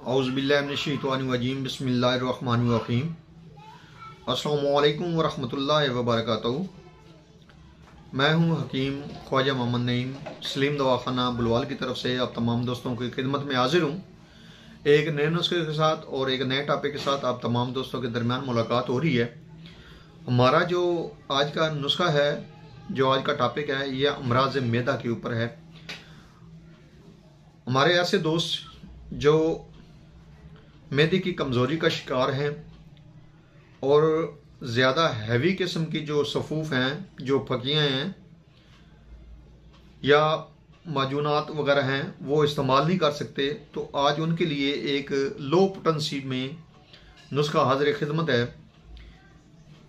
औज़ुबिल्लाहिमिनश्शैतानिर्रजीम बिस्मिल्लाहिर्रहमानिर्रहीम। अस्सलामुअलैकुम वरहमतुल्लाहि वबरकातुहू। मैं हूं हकीम ख्वाजा मोहम्मद नईम सलीम दवाखाना बुलवाल की तरफ से आप तमाम दोस्तों की खिदमत में हाजिर हूं। एक नए नुस्खे के साथ और एक नए टॉपिक के साथ आप तमाम दोस्तों के दरमियान मुलाकात हो रही है। हमारा जो आज का नुस्खा है, जो आज का टॉपिक है, यह अमराज मैदा के ऊपर है। हमारे ऐसे दोस्त जो मैदे की कमज़ोरी का शिकार हैं और ज़्यादा हैवी किस्म की जो सफ़ूफ हैं, जो फकियाँ हैं या माजूनात वगैरह हैं, वो इस्तेमाल नहीं कर सकते, तो आज उनके लिए एक लो पोटेंसी में नुस्खा हाज़िर खिदमत है,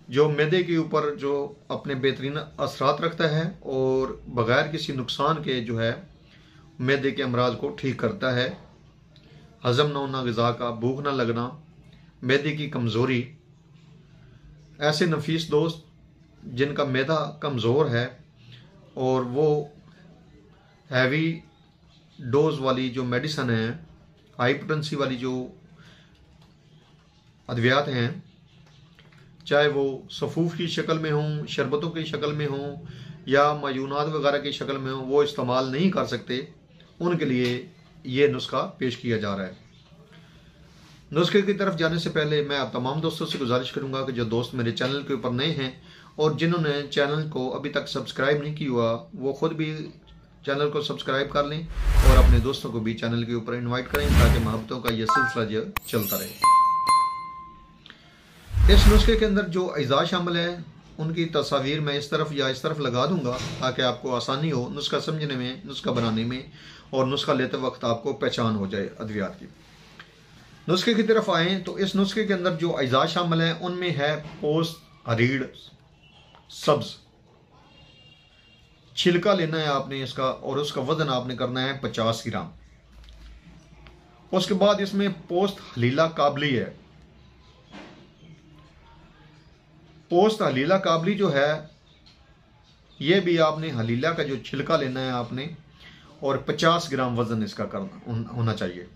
जो मैदे के ऊपर जो अपने बेहतरीन असरात रखता है और बग़ैर किसी नुकसान के जो है मैदे के अमराज को ठीक करता है। हज़म न होना ग़िज़ा का, भूख न लगना, मैदे की कमज़ोरी, ऐसे नफीस दोस्त जिनका मैदा कमज़ोर है और वो हैवी डोज वाली जो मेडिसन है, हाई पोटेंसी वाली जो अद्वियात हैं, चाहे वो सफ़ूफ की शक्ल में हों, शरबतों की शक्ल में हों या मायूनात वगैरह की शक्ल में हों, वो इस्तेमाल नहीं कर सकते, उनके लिए ये नुस्खा पेश किया जा रहा है। नुस्खे की तरफ जाने से पहले मैं आप तमाम दोस्तों से गुजारिश करूंगा कि जो दोस्त मेरे चैनल के ऊपर नए हैं और जिन्होंने चैनल को अभी तक सब्सक्राइब नहीं किया हुआ, वो खुद भी चैनल को सब्सक्राइब कर लें और अपने दोस्तों को भी चैनल के ऊपर इनवाइट करें ताकि मोहब्बतों का यह सिलसिला जो चलता रहे। इस नुस्खे के अंदर जो अज़ा शामिल है उनकी तस्वीर मैं इस तरफ या इस तरफ लगा दूंगा ताकि आपको आसानी हो नुस्खा समझने में, नुस्खा बनाने में और नुस्खा लेते वक्त आपको पहचान हो जाए अद्वियात की। नुस्खे की तरफ आएँ तो इस नुस्खे के अंदर जो अज़ा शामिल हैं उनमें है पोस्त, हरीड़, सब्ज़। छिलका लेना है आपने इसका और उसका वजन आपने करना है 50 ग्राम। उसके बाद इसमें पोस्त हलीला काबली है। पोस्त हलीला काबली जो है, ये भी आपने हलीला का जो छिलका लेना है आपने और 50 ग्राम वजन इसका करना होना चाहिए।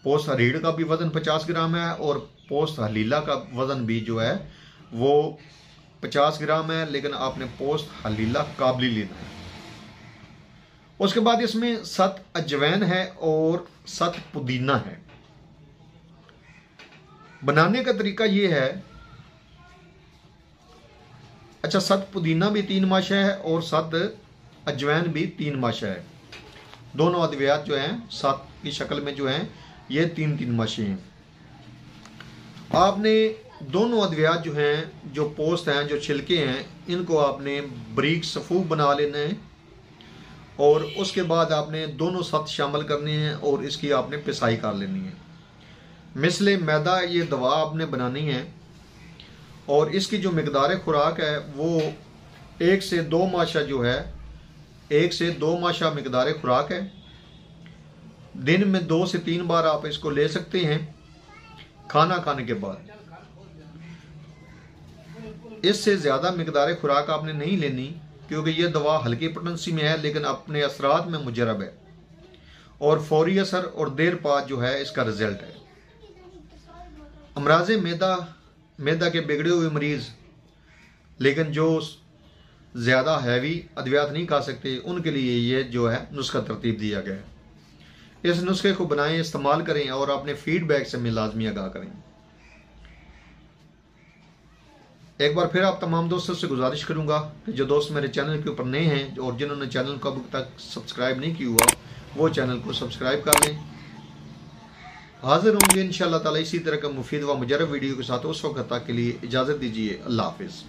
पोस्त हरीड़ का भी वजन 50 ग्राम है और पोस्त हलीला का वजन भी जो है वो 50 ग्राम है, लेकिन आपने पोस्त हलीला काबली लेना है। उसके बाद इसमें 7 अजवैन है और 7 पुदीना है। बनाने का तरीका ये है, अच्छा 7 पुदीना भी 3 माशा है और 7 अजवैन भी 3 माशा है। दोनों अद्वियात जो हैं 7 की शक्ल में जो हैं ये 3-3 माशे हैं। आपने दोनों अद्वियात जो हैं, जो पोस्त हैं, जो छिलके हैं, इनको आपने बारीक सफ़ूफ बना लेना है और उसके बाद आपने दोनों साथ शामिल करने हैं और इसकी आपने पिसाई कर लेनी है। मिसले मैदा ये दवा आपने बनानी है और इसकी जो मिकदार खुराक है वो 1 से 2 माशा जो है, 1 से 2 माशा मिकदार खुराक है। दिन में 2 से 3 बार आप इसको ले सकते हैं खाना खाने के बाद। इससे ज़्यादा मिकदार खुराक आपने नहीं लेनी क्योंकि यह दवा हल्की पोटेंसी में है लेकिन अपने असरात में मुजरब है और फौरी असर और देर बाद जो है इसका रिजल्ट है। अमराज मैदा के बिगड़े हुए मरीज़ लेकिन जो ज़्यादा हैवी अद्वियात नहीं खा सकते, उनके लिए ये जो है नुस्खा तरतीब दिया गया है। इस नुस्खे को बनाएं, इस्तेमाल करें और अपने फीडबैक से मैं लाजमी आगाह करें। एक बार फिर आप तमाम दोस्तों से गुजारिश करूंगा कि जो दोस्त मेरे चैनल के ऊपर नए हैं और जिन्होंने चैनल को अभी तक सब्सक्राइब नहीं किया हुआ, वो चैनल को सब्सक्राइब कर लें। हाजिर होंगे इंशाअल्लाह ताला इसी तरह का मुफीद व मुजरब वीडियो के साथ। उस वक्त तक के लिए इजाज़त दीजिए। अल्लाह हाफिज़।